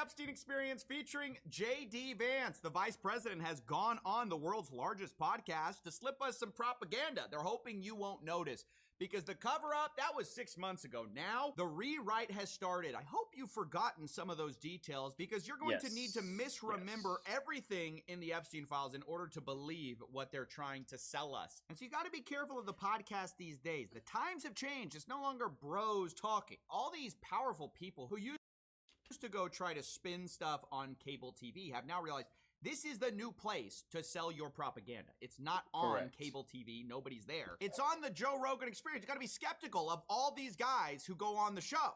Epstein Experience featuring J.D. Vance. The vice president has gone on the world's largest podcast to slip us some propaganda. They're hoping you won't notice because the cover-up, that was 6 months ago. Now, the rewrite has started. I hope you've forgotten some of those details because you're going to need to misremember everything in the Epstein files in order to believe what they're trying to sell us. And so you got to be careful of the podcast these days. The times have changed. It's no longer bros talking. All these powerful people who used to go try to spin stuff on cable TV have now realized this is the new place to sell your propaganda. It's not on cable TV. Nobody's there. It's on the Joe Rogan Experience. You got to be skeptical of all these guys who go on the show.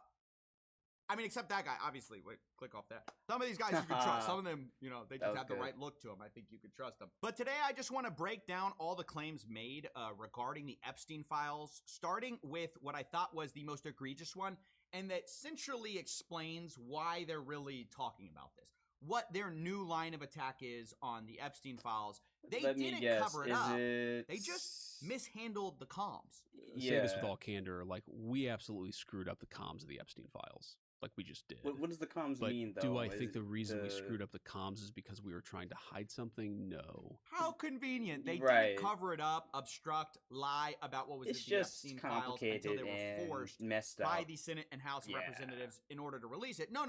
I mean, except that guy, obviously. Wait, click off that. Some of these guys you can trust. Some of them, you know, they just have the right look to them. I think you could trust them. But today, I just want to break down all the claims made regarding the Epstein files, starting with what I thought was the most egregious one, and that centrally explains why they're really talking about this. What their new line of attack is on the Epstein files. They didn't cover it up. They just mishandled the comms. Yeah. Say this with all candor, like, we absolutely screwed up the comms of the Epstein files. Like we just did. What does the comms mean, though? Do I think the reason we screwed up the comms is because we were trying to hide something? No. How convenient. They didn't cover it up, obstruct, lie about what was in the Epstein files until they were forced by the Senate and House of Representatives in order to release it. No.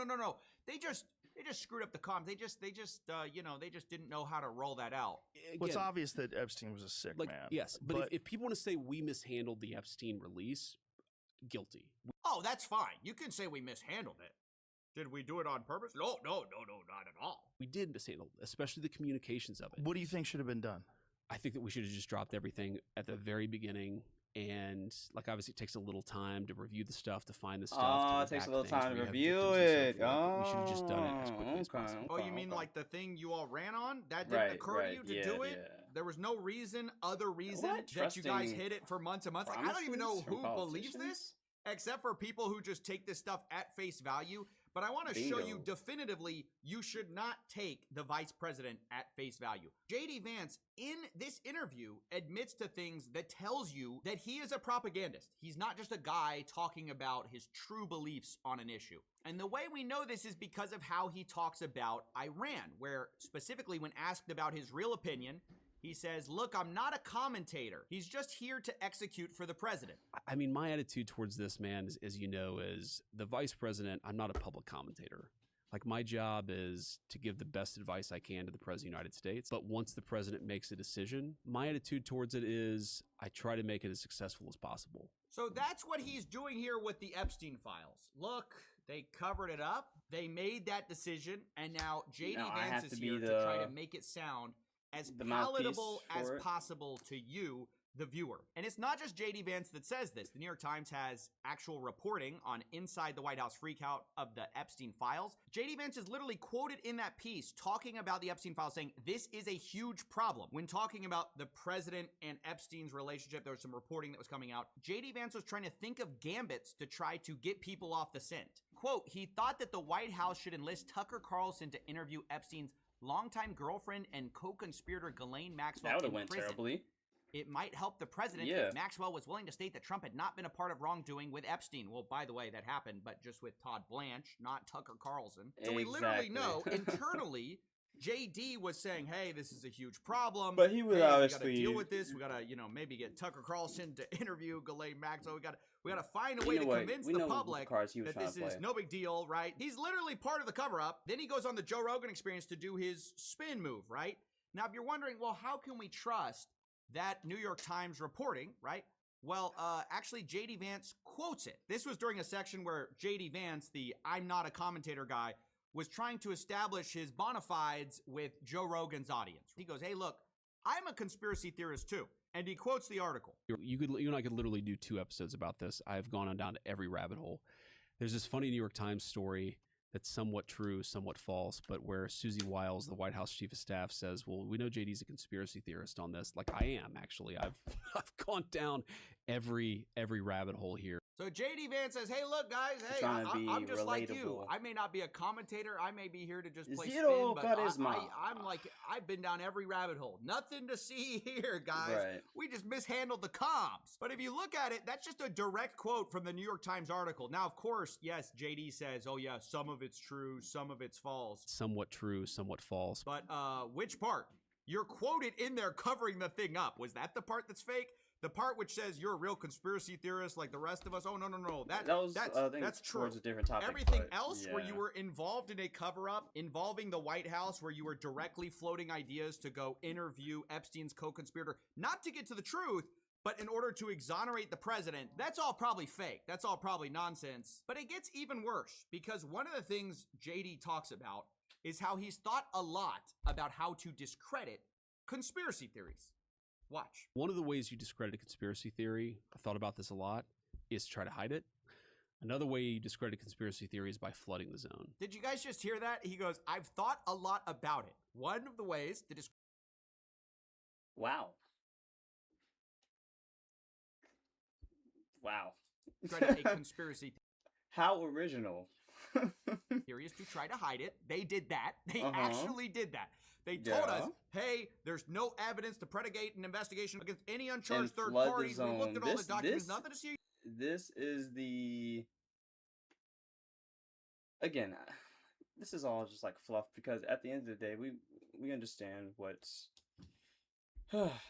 They just screwed up the comms. They just didn't know how to roll that out. Again, well, it's obvious that Epstein was a sick man. Yes, but if people want to say we mishandled the Epstein release, guilty. Oh, that's fine. You can say we mishandled it. Did we do it on purpose? No, not at all. We did mishandle, especially the communications of it. What do you think should have been done? I think that we should have just dropped everything at the very beginning. And, like, obviously it takes a little time to review the stuff, to find the stuff. Oh, it takes a little time to review it. We should have just done it as quickly as possible. Oh, you mean like the thing you all ran on? That didn't occur to you to do it? Yeah. There was no other reason that you guys hid it for months and months? Like, I don't even know who believes this, except for people who just take this stuff at face value. But I want to show you definitively, you should not take the vice president at face value. J.D. Vance, in this interview, admits to things that tells you that he is a propagandist. He's not just a guy talking about his true beliefs on an issue. And the way we know this is because of how he talks about Iran, where specifically when asked about his real opinion, he says, look, I'm not a commentator. He's just here to execute for the president. I mean, my attitude towards this, man, as you know, is the vice president, I'm not a public commentator. Like, my job is to give the best advice I can to the president of the United States. But once the president makes a decision, my attitude towards it is I try to make it as successful as possible. So that's what he's doing here with the Epstein files. Look, they covered it up. They made that decision. And now J.D. Vance is here to try to make it sound as palatable as possible to you, the viewer. And it's not just J.D. Vance that says this. The New York Times has actual reporting on Inside the White House freakout of the Epstein files. J.D. Vance is literally quoted in that piece talking about the Epstein files, saying this is a huge problem. When talking about the president and Epstein's relationship, there was some reporting that was coming out. J.D. Vance was trying to think of gambits to try to get people off the scent. Quote, he thought that the White House should enlist Tucker Carlson to interview Epstein's longtime girlfriend and co-conspirator Ghislaine Maxwell. That would have went terribly. It might help the president if Maxwell was willing to state that Trump had not been a part of wrongdoing with Epstein. Well, by the way, that happened, but just with Todd Blanche, not Tucker Carlson. So we literally know internally, JD was saying, hey, this is a huge problem. But he was obviously... we got to deal with this. We got to, maybe get Tucker Carlson to interview Ghislaine Maxwell. We got to find a way to convince the public that this is no big deal, right? He's literally part of the cover-up. Then he goes on the Joe Rogan Experience to do his spin move, right? Now, if you're wondering, well, how can we trust that New York Times reporting, right? Well, actually, J.D. Vance quotes it. This was during a section where J.D. Vance, the I'm not a commentator guy, was trying to establish his bona fides with Joe Rogan's audience. He goes, hey, look, I'm a conspiracy theorist too. And he quotes the article. You and I could literally do 2 episodes about this. I've gone on down to every rabbit hole. There's this funny New York Times story that's somewhat true, somewhat false, but where Susie Wiles, the White House chief of staff, says, well, we know JD's a conspiracy theorist on this. Like, I am, actually. I've gone down every rabbit hole here. So JD Vance says, hey, look, guys, hey, Trying to be I'm just like you. relatable. I may not be a commentator. I may be here to just play Zero spin, but charisma. I'm like, I've been down every rabbit hole. Nothing to see here, guys. Right. We just mishandled the comms. But if you look at it, that's just a direct quote from the New York Times article. Now, of course, yes, JD says, oh, yeah, some of it's true, some of it's false. Somewhat true, somewhat false. But which part? You're quoted in there covering the thing up. Was that the part that's fake? The part which says you're a real conspiracy theorist like the rest of us? Oh, no. That's true. Towards a different topic. Everything but, else yeah. where you were involved in a cover-up involving the White House, where you were directly floating ideas to go interview Epstein's co-conspirator, not to get to the truth, but in order to exonerate the president, that's all probably fake. That's all probably nonsense. But it gets even worse, because one of the things JD talks about is how he's thought a lot about how to discredit conspiracy theories. Watch. One of the ways you discredit a conspiracy theory, I've thought about this a lot, is to try to hide it. Another way you discredit conspiracy theory is by flooding the zone. Did you guys just hear that? He goes, I've thought a lot about it. One of the ways to Wow. discredit a conspiracy How original. theory is to try to hide it. They did that. They actually did that. They told us, hey, there's no evidence to predicate an investigation against any uncharged third parties. We looked at all the documents, nothing to see. This is the... Again, this is all just like fluff, because at the end of the day, we understand what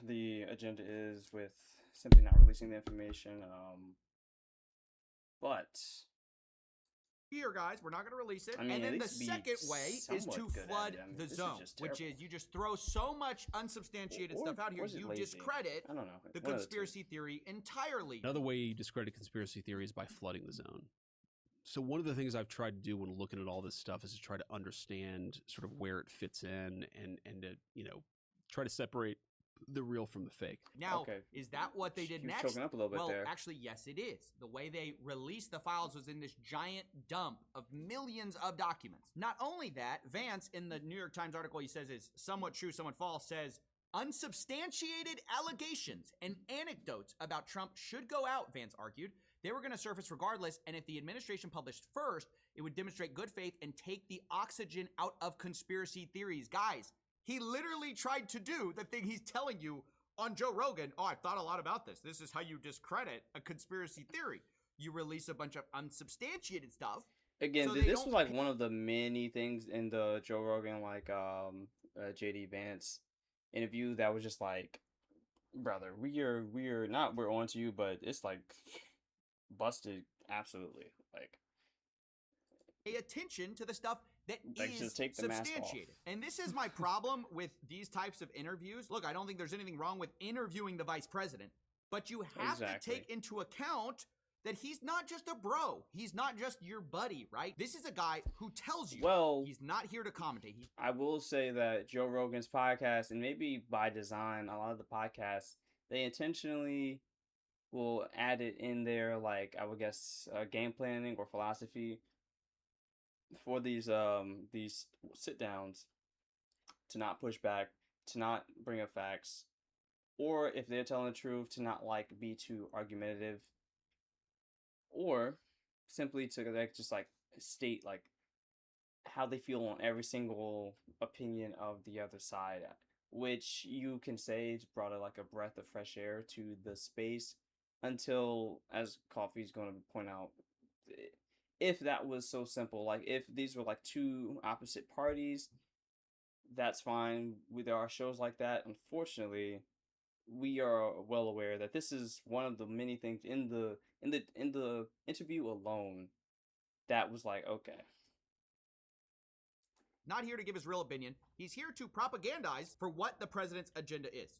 the agenda is with simply not releasing the information. But... Here, guys, we're not going to release it. I mean, and then the second way is to flood the zone, which is you just throw so much unsubstantiated stuff out here, you discredit the conspiracy theory entirely. Another way you discredit conspiracy theory is by flooding the zone. So one of the things I've tried to do when looking at all this stuff is to try to understand sort of where it fits in and to, try to separate the real from the fake. Now, is that what they did next? Choking up a little bit there. Actually, yes, it is. The way they released the files was in this giant dump of millions of documents. Not only that, Vance, in the New York Times article he says is somewhat true, somewhat false, says unsubstantiated allegations and anecdotes about Trump should go out, Vance argued. They were going to surface regardless, and if the administration published first, it would demonstrate good faith and take the oxygen out of conspiracy theories. Guys, he literally tried to do the thing he's telling you on Joe Rogan. Oh, I've thought a lot about this. This is how you discredit a conspiracy theory. You release a bunch of unsubstantiated stuff. Again, so this was like one of the many things in the Joe Rogan, JD Vance interview that was just like, brother, we're on to you, but it's like busted absolutely. Like, pay attention to the stuff that is just take the mask off. substantiated. And this is my problem with these types of interviews. Look, I don't think there's anything wrong with interviewing the vice president, but you have to take into account that he's not just a bro. He's not just your buddy, right? This is a guy who tells you he's not here to commentate. I will say that Joe Rogan's podcast, and maybe by design, a lot of the podcasts, they intentionally will add it in there, like, I would guess, game planning or philosophy for these sit downs, to not push back, to not bring up facts, or if they're telling the truth, to not be too argumentative, or simply to just state how they feel on every single opinion of the other side, which you can say it's brought a breath of fresh air to the space, until, as Coffee's going to point out, if that was so simple, if these were two opposite parties, that's fine. There are shows like that. Unfortunately, we are well aware that this is one of the many things in the interview alone that was okay. Not here to give his real opinion. He's here to propagandize for what the president's agenda is.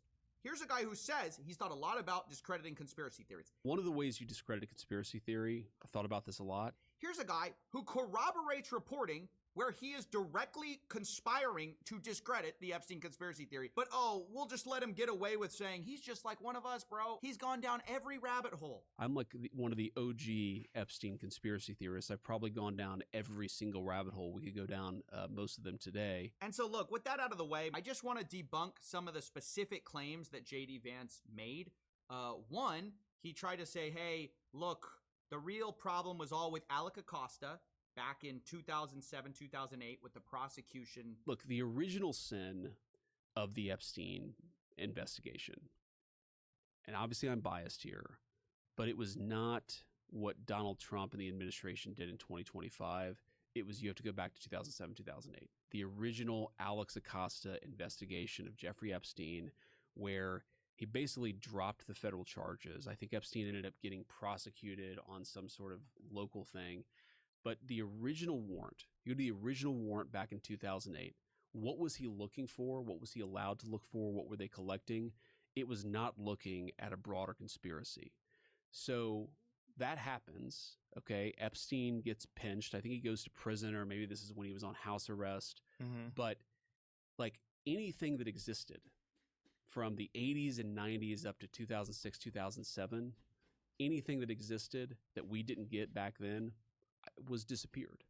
Here's a guy who says he's thought a lot about discrediting conspiracy theories. One of the ways you discredit a conspiracy theory, I've thought about this a lot. Here's a guy who corroborates reporting where he is directly conspiring to discredit the Epstein conspiracy theory. But we'll just let him get away with saying he's just like one of us, bro. He's gone down every rabbit hole. I'm one of the OG Epstein conspiracy theorists. I've probably gone down every single rabbit hole. We could go down most of them today. And so look, with that out of the way, I just want to debunk some of the specific claims that JD Vance made. One, he tried to say, hey, look, The real problem was all with Alec Acosta back in 2007, 2008 with the prosecution. Look, the original sin of the Epstein investigation, and obviously I'm biased here, but it was not what Donald Trump and the administration did in 2025. It was, you have to go back to 2007, 2008. The original Alex Acosta investigation of Jeffrey Epstein, where he basically dropped the federal charges. I think Epstein ended up getting prosecuted on some sort of local thing. But the original warrant, you go to the original warrant back in 2008, what was he looking for? What was he allowed to look for? What were they collecting? It was not looking at a broader conspiracy. So that happens, okay? Epstein gets pinched. I think he goes to prison, or maybe this is when he was on house arrest. Mm-hmm. But like anything that existed from the 80s and 90s up to 2006, 2007, anything that existed that we didn't get back then was disappeared,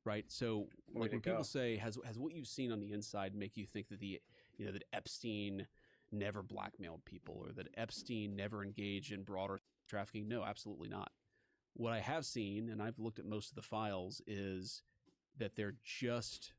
right? So like when people say, has what you've seen on the inside make you think that that Epstein never blackmailed people, or that Epstein never engaged in broader trafficking? No, absolutely not. What I have seen, and I've looked at most of the files, is that there just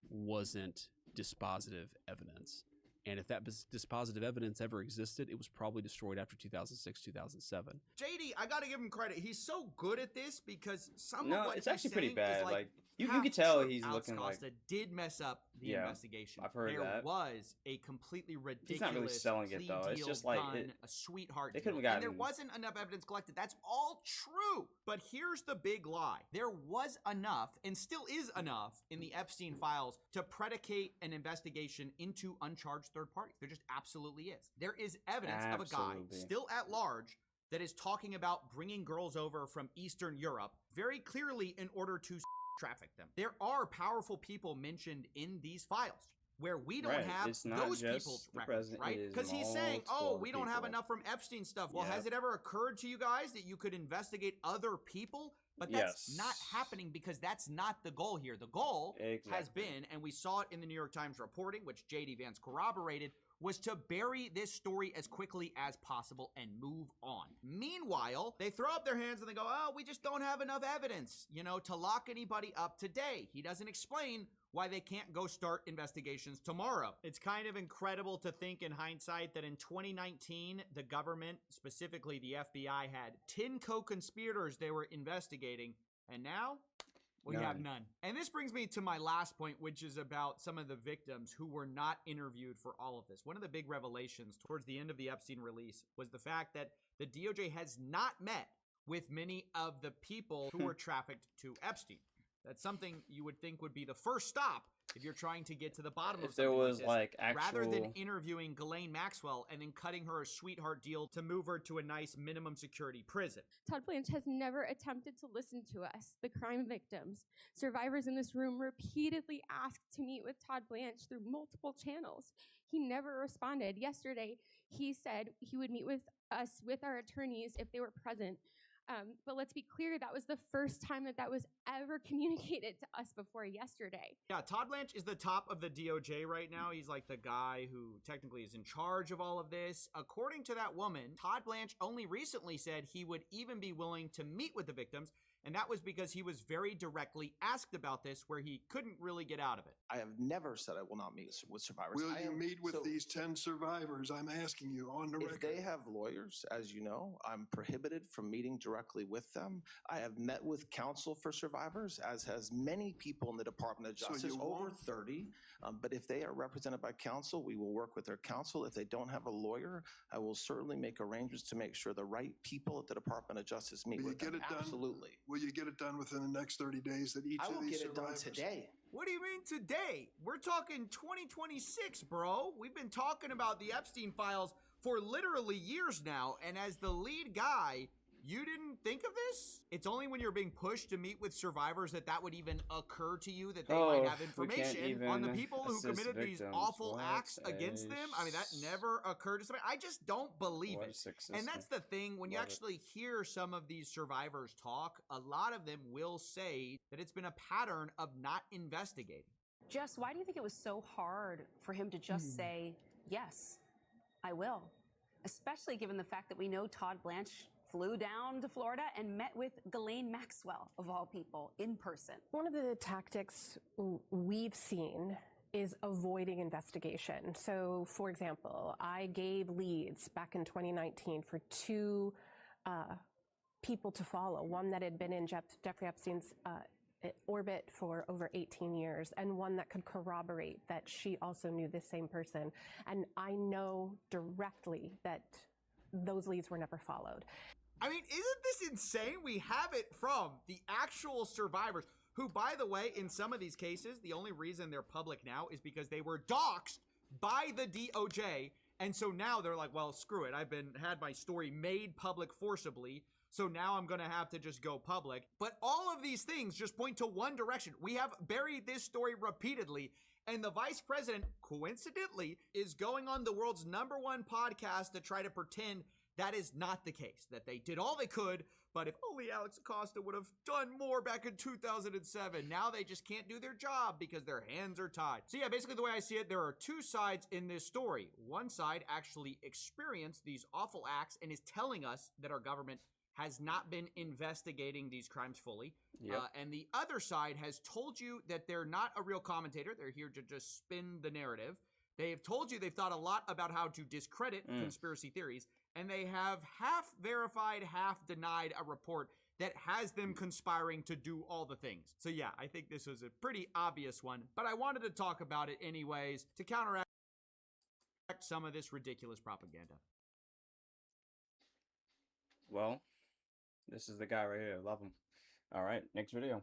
wasn't dispositive evidence. And if that dispositive evidence ever existed, it was probably destroyed after 2006, 2007. JD, I got to give him credit. He's so good at this because some of what it's he's actually pretty saying bad. is like you can tell true. he's Alex looking Costa like did mess up the investigation. I've heard there that. was a completely ridiculous He's not really selling plea it though. It's deal just like done, a sweetheart they deal. could've And there gotten- wasn't enough evidence collected. That's all true. But here's the big lie. There was enough, and still is enough, in the Epstein files to predicate an investigation into uncharged third parties. There just absolutely is. There is evidence of a guy still at large that is talking about bringing girls over from Eastern Europe very clearly in order to traffic them. There are powerful people mentioned in these files where we don't have those people's records, right? Because he's saying, oh, we don't have enough from Epstein stuff. Well, has it ever occurred to you guys that you could investigate other people? But that's not happening because that's not the goal here. The goal has been, and we saw it in the New York Times reporting, which JD Vance corroborated, was to bury this story as quickly as possible and move on. Meanwhile, they throw up their hands and they go, oh, we just don't have enough evidence, to lock anybody up today. He doesn't explain why they can't go start investigations tomorrow. It's kind of incredible to think in hindsight that in 2019, the government, specifically the FBI, had 10 co-conspirators they were investigating, and now we have none. And this brings me to my last point, which is about some of the victims who were not interviewed for all of this. One of the big revelations towards the end of the Epstein release was the fact that the DOJ has not met with many of the people who were trafficked to Epstein. That's something you would think would be the first stop if you're trying to get to the bottom of something there was like this, actual... rather than interviewing Ghislaine Maxwell and then cutting her a sweetheart deal to move her to a nice minimum security prison. Todd Blanche has never attempted to listen to us, the crime victims. Survivors in this room repeatedly asked to meet with Todd Blanche through multiple channels. He never responded. Yesterday, he said he would meet with us, with our attorneys, if they were present. But let's be clear, that was the first time that was ever communicated to us before yesterday. Yeah, Todd Blanche is the top of the DOJ right now. He's like the guy who technically is in charge of all of this. According to that woman, Todd Blanche only recently said he would even be willing to meet with the victims, and that was because he was very directly asked about this, where he couldn't really get out of it. I have never said I will not meet with survivors. Will you meet with these 10 survivors? I'm asking you on the record. If they have lawyers, as you know, I'm prohibited from meeting directly with them. I have met with counsel for survivors, as has many people in the Department of Justice, over 30. But if they are represented by counsel, we will work with their counsel. If they don't have a lawyer, I will certainly make arrangements to make sure the right people at the Department of Justice meet with them. Absolutely. Will you get it done within the next 30 days that each of these survivors... I will get it done today. What do you mean today? We're talking 2026, bro. We've been talking about the Epstein files for literally years now, and as the lead guy, you didn't think of this? It's only when you're being pushed to meet with survivors that would even occur to you that they might have information on the people who committed these awful acts against them. I mean, that never occurred to somebody. I just don't believe it. And that's the thing, when you actually hear some of these survivors talk, a lot of them will say that it's been a pattern of not investigating. Jess, why do you think it was so hard for him to just say, yes, I will? Especially given the fact that we know Todd Blanche flew down to Florida and met with Ghislaine Maxwell, of all people, in person. One of the tactics we've seen is avoiding investigation. So, for example, I gave leads back in 2019 for two people to follow, one that had been in Jeffrey Epstein's orbit for over 18 years, and one that could corroborate that she also knew this same person. And I know directly that those leads were never followed. I mean, isn't this insane? We have it from the actual survivors, who, by the way, in some of these cases, the only reason they're public now is because they were doxxed by the DOJ. And so now they're like, well, screw it. I've had my story made public forcibly, so now I'm going to have to just go public. But all of these things just point to one direction. We have buried this story repeatedly, and the vice president, coincidentally, is going on the world's #1 podcast to try to pretend that is not the case, that they did all they could, but if only Alex Acosta would have done more back in 2007. Now they just can't do their job because their hands are tied. So yeah, basically the way I see it, there are two sides in this story. One side actually experienced these awful acts and is telling us that our government has not been investigating these crimes fully. Yep. And the other side has told you that they're not a real commentator. They're here to just spin the narrative. They have told you they've thought a lot about how to discredit conspiracy theories, and they have half verified, half denied a report that has them conspiring to do all the things. So yeah, I think this was a pretty obvious one, but I wanted to talk about it anyways to counteract some of this ridiculous propaganda. Well, this is the guy right here. Love him. All right, next video.